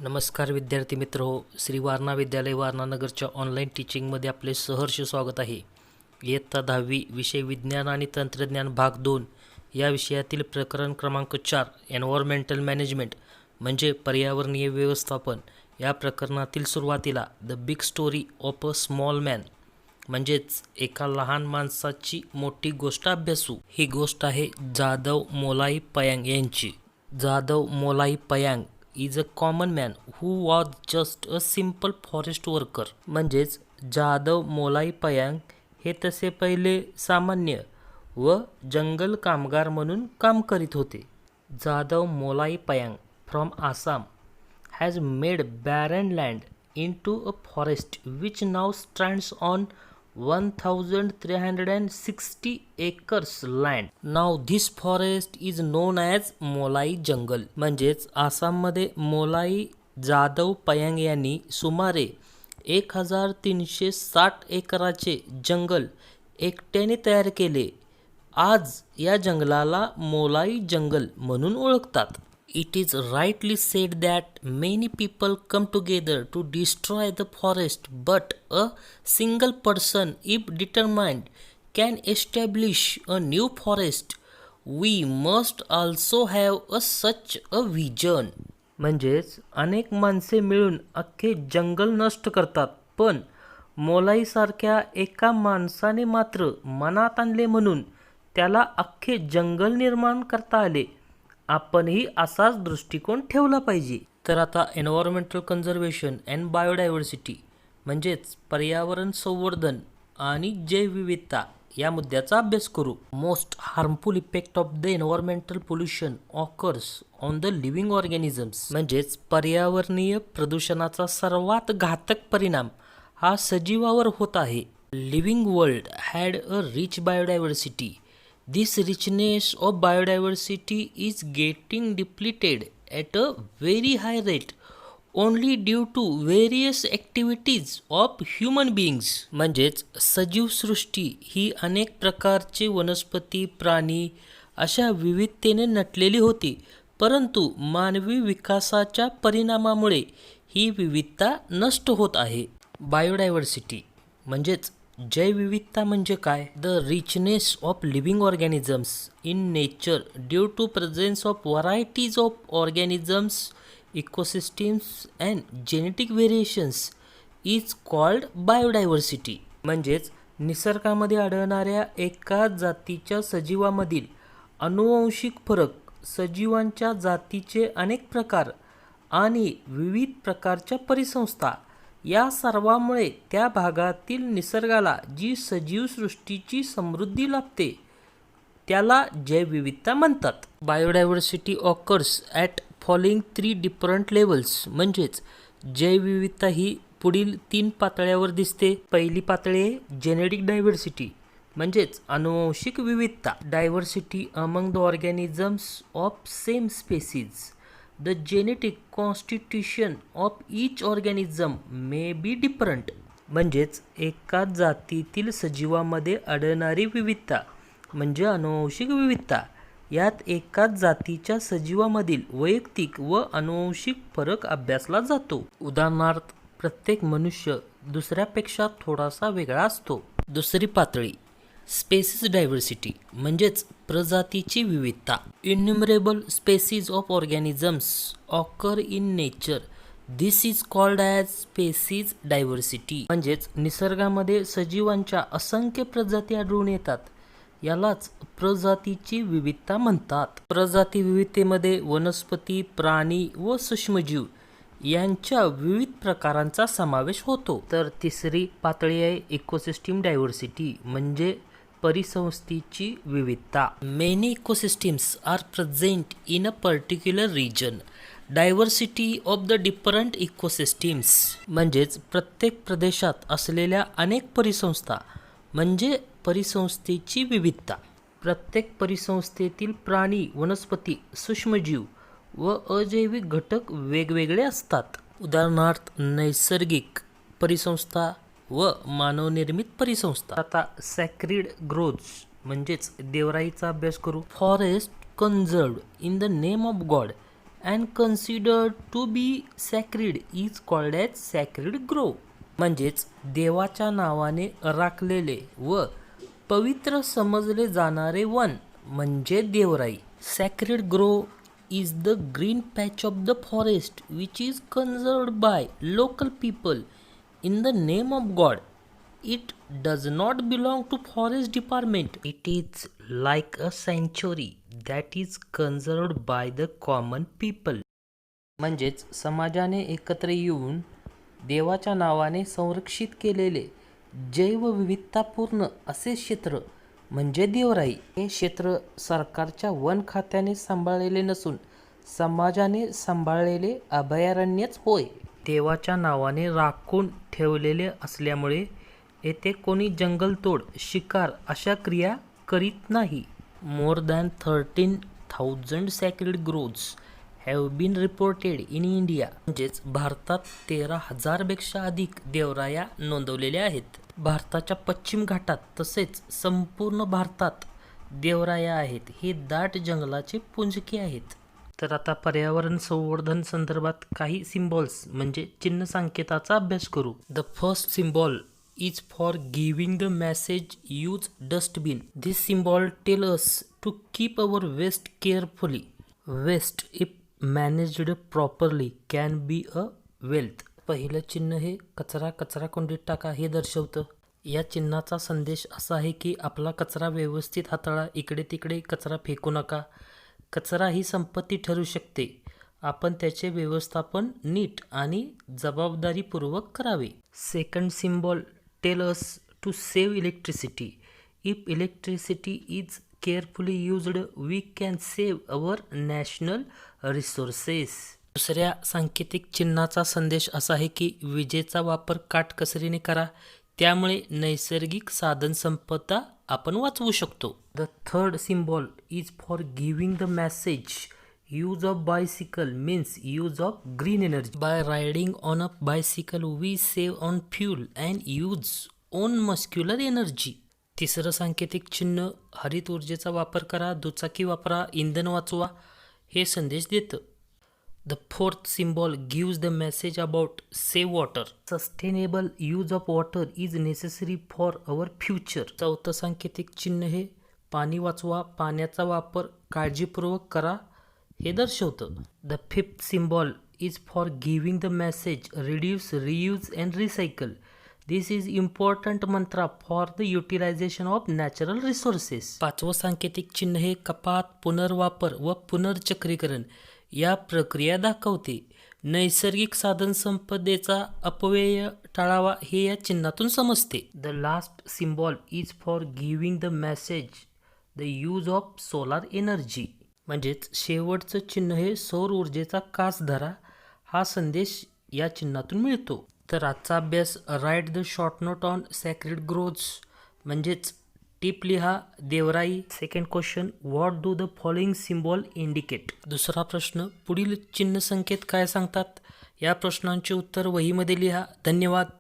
नमस्कार विद्यार्थी मित्र हो, श्री वारणा विद्यालय वारणानगरच्या ऑनलाईन टीचिंगमध्ये आपले सहर्ष स्वागत आहे. इयत्ता 10वी विषय विज्ञान आणि तंत्रज्ञान भाग 2 या विषयातील प्रकरण क्रमांक 4 एन्व्हायरमेंटल मॅनेजमेंट म्हणजे पर्यावरणीय व्यवस्थापन या प्रकरणातील सुरुवातीला the big story of a small man म्हणजेच एका लहान माणसाची मोठी गोष्ट अभ्यासू. ही गोष्ट आहे जादव मोलाई पयांग यांची. Jadav Molai Payeng is a common man who was just a simple forest worker. म्हणजेच जादव मोलाई पयांग हे तसे पहिले सामान्य व जंगल कामगार म्हणून काम करीत होते. Jadav Molai Payeng from Assam has made barren land into a forest which now stands on 1360 acres land. Now this forest is known as मोलाई जंगल. म्हणजेच आसाममध्ये मोलाई जादव पयांग यांनी सुमारे 1360 एकराचे जंगल एकट्याने तयार केले. आज या जंगलाला मोलाई जंगल म्हणून ओळखतात. It is rightly said that many people come together to destroy the forest, but a single person, if determined, can establish a new forest. We must also have such a vision. म्हणजेच अनेक माणसे मिळून अख्खे जंगल नष्ट करतात, पण मोलाईसारख्या एका माणसाने मात्र मनात आणले म्हणून त्याला अख्खे जंगल निर्माण करता आले. आपणही असाच दृष्टिकोन ठेवला पाहिजे. तर आता एन्व्हायरमेंटल कन्झर्वेशन अँड बायोडायव्हर्सिटी म्हणजेच पर्यावरण संवर्धन आणि जैवविविधता या मुद्द्याचा अभ्यास करू. Most harmful effect of the environmental pollution occurs on the living organisms. म्हणजेच पर्यावरणीय प्रदूषणाचा सर्वात घातक परिणाम हा सजीवावर होत आहे. Living world had a rich biodiversity. This richness of biodiversity is getting depleted at a very high rate only due to various activities of human beings. म्हणजेच सजीव सृष्टी ही अनेक प्रकारचे वनस्पती प्राणी अशा विविधतेने नटलेली होती, परंतु मानवी विकासाच्या परिणामामुळे ही विविधता नष्ट होत आहे. बायोडायव्हर्सिटी म्हणजेच जैवविविधता म्हणजे काय? The richness of living organisms in nature due to presence of varieties of organisms ecosystems and genetic variations is called biodiversity. म्हणजेच निसर्गामध्ये आढळणाऱ्या एका जातीच्या सजीवामधील अनुवांशिक फरक, सजीवांच्या जातीचे अनेक प्रकार आणि विविध प्रकारच्या परिसंस्था या सर्वांमुळे त्या भागातील निसर्गाला जी सजीव सृष्टीची समृद्धी लाभते त्याला जैवविविधता म्हणतात. Biodiversity occurs at following 3 different levels. म्हणजेच जैवविविधता ही पुढील 3 पातळ्यावर दिसते. पहिली पातळी आहे जेनेटिक डायव्हर्सिटी म्हणजेच अनुवांशिक विविधता. Diversity among the organisms of same species. The genetic constitution of each organism may be different. म्हणजेच एकाच जातीतील सजीवामध्ये आढळणारी विविधता म्हणजे अनुवांशिक विविधता. यात एकाच जातीच्या सजीवामधील वैयक्तिक व अनुवांशिक फरक अभ्यासला जातो. उदाहरणार्थ प्रत्येक मनुष्य दुसऱ्यापेक्षा थोडासा वेगळा असतो. दुसरी पातळी स्पेसीज डायव्हर्सिटी म्हणजेच प्रजातीची विविधता. Innumerable species of organisms occur in nature. This is called as species diversity. म्हणजेच निसर्गामध्ये सजीवांच्या असंख्य प्रजाती आढळून येतात, यालाच प्रजातीची विविधता म्हणतात. प्रजाती विविधतेमध्ये वनस्पती, प्राणी व सूक्ष्मजीव यांच्या विविध प्रकारांचा समावेश होतो. तर तिसरी पातळी आहे इकोसिस्टीम डायव्हर्सिटी म्हणजे परिसंस्थेची विविधता. Many ecosystems are present in a particular region. Diversity of the different ecosystems म्हणजेच प्रत्येक प्रदेशात असलेल्या अनेक परिसंस्था म्हणजे परिसंस्थेची विविधता. प्रत्येक परिसंस्थेतील प्राणी, वनस्पती, सूक्ष्मजीव व अजैविक घटक वेगवेगळे असतात. उदाहरणार्थ नैसर्गिक परिसंस्था व मानवनिर्मित परिसंस्था. आता सॅक्रिड ग्रोव्ज म्हणजेच देवराईचा अभ्यास करू. Forest conserved in the name of God and considered to be sacred is called as sacred grove. म्हणजेच देवाच्या नावाने राखलेले व पवित्र समजले जाणारे वन म्हणजे देवराई. Sacred grove is the green patch of the forest which is conserved by local people in the name of God. It does not belong to forest department. It is like a sanctuary that is conserved by the common people. म्हणजेच समाजाने एकत्र येऊन देवाच्या नावाने संरक्षित केलेले जैवविविधतापूर्ण असे क्षेत्र म्हणजे देवराई. हे क्षेत्र सरकारच्या वन खात्याने सांभाळलेले नसून समाजाने सांभाळलेले अभयारण्यच होय. देवाच्या नावाने राखून ठेवलेले असल्यामुळे येथे कोणी जंगलतोड, शिकार अशा क्रिया करीत नाही. More than 13,000 sacred groves have been reported in India. म्हणजेच भारतात 13,000पेक्षा अधिक देवराया नोंदवलेल्या आहेत. भारताच्या पश्चिम घाटात तसेच संपूर्ण भारतात देवराया आहेत. हे दाट जंगलाचे पुंजके आहेत. तर आता पर्यावरण संवर्धन संदर्भात काही सिम्बॉल्स म्हणजे चिन्ह संकेताचा अभ्यास करू. The first symbol is for giving the message use dustbin. This symbol tell us to keep our waste carefully. Waste if managed properly can be a wealth. पहिलं चिन्ह हे कचरा कचराकुंडीत टाका हे दर्शवतं. या चिन्हाचा संदेश असा आहे की आपला कचरा व्यवस्थित हाताळा, इकडे तिकडे कचरा फेकू नका. कचरा ही संपत्ती ठरू शकते, आपण त्याचे व्यवस्थापन नीट आणि जबाबदारीपूर्वक करावे. Second symbol tell us to save electricity. If electricity is carefully used we can save our national resources. दुसऱ्या सांकेतिक चिन्हाचा संदेश असा आहे की विजेचा वापर काटकसरीने करा, त्यामुळे नैसर्गिक साधनसंपदा आपण वाचवू शकतो. The third symbol is for giving the message use of bicycle means use of green energy. By riding on a bicycle we save on fuel and use own muscular energy. तिसरं सांकेतिक चिन्ह हरित ऊर्जेचा वापर करा, दुचाकी वापरा, इंधन वाचवा हे संदेश देतं. The fourth symbol gives the message about save water. Sustainable use of water is necessary for our future. चौथं सांकेतिक चिन्ह हे पाणी वाचवा, पाण्याचा वापर काळजीपूर्वक करा हे दर्शवतं. The fifth symbol is for giving the message reduce, reuse and recycle. This is important mantra for the utilization of natural resources. पाचवं सांकेतिक चिन्ह हे कपात, पुनर्वापर व पुनर्चक्रीकरण या प्रक्रिया दाखवते. नैसर्गिक साधनसंपदेचा अपव्यय टाळावा हे या चिन्हातून समजते. The last symbol is for giving the message the use of solar energy. म्हणजेच शेवटचं चिन्ह हे सौर ऊर्जेचा कास धरा हा संदेश या चिन्हातून मिळतो. तर आजचा अभ्यास write the short note on sacred groves म्हणजेच टिप लिहा देवराई. Second question what do the following symbol indicate. दुसरा प्रश्न पुढील चिन्ह संकेत काय सांगतात. या प्रश्नांचे उत्तर वहीमध्ये लिहा. धन्यवाद.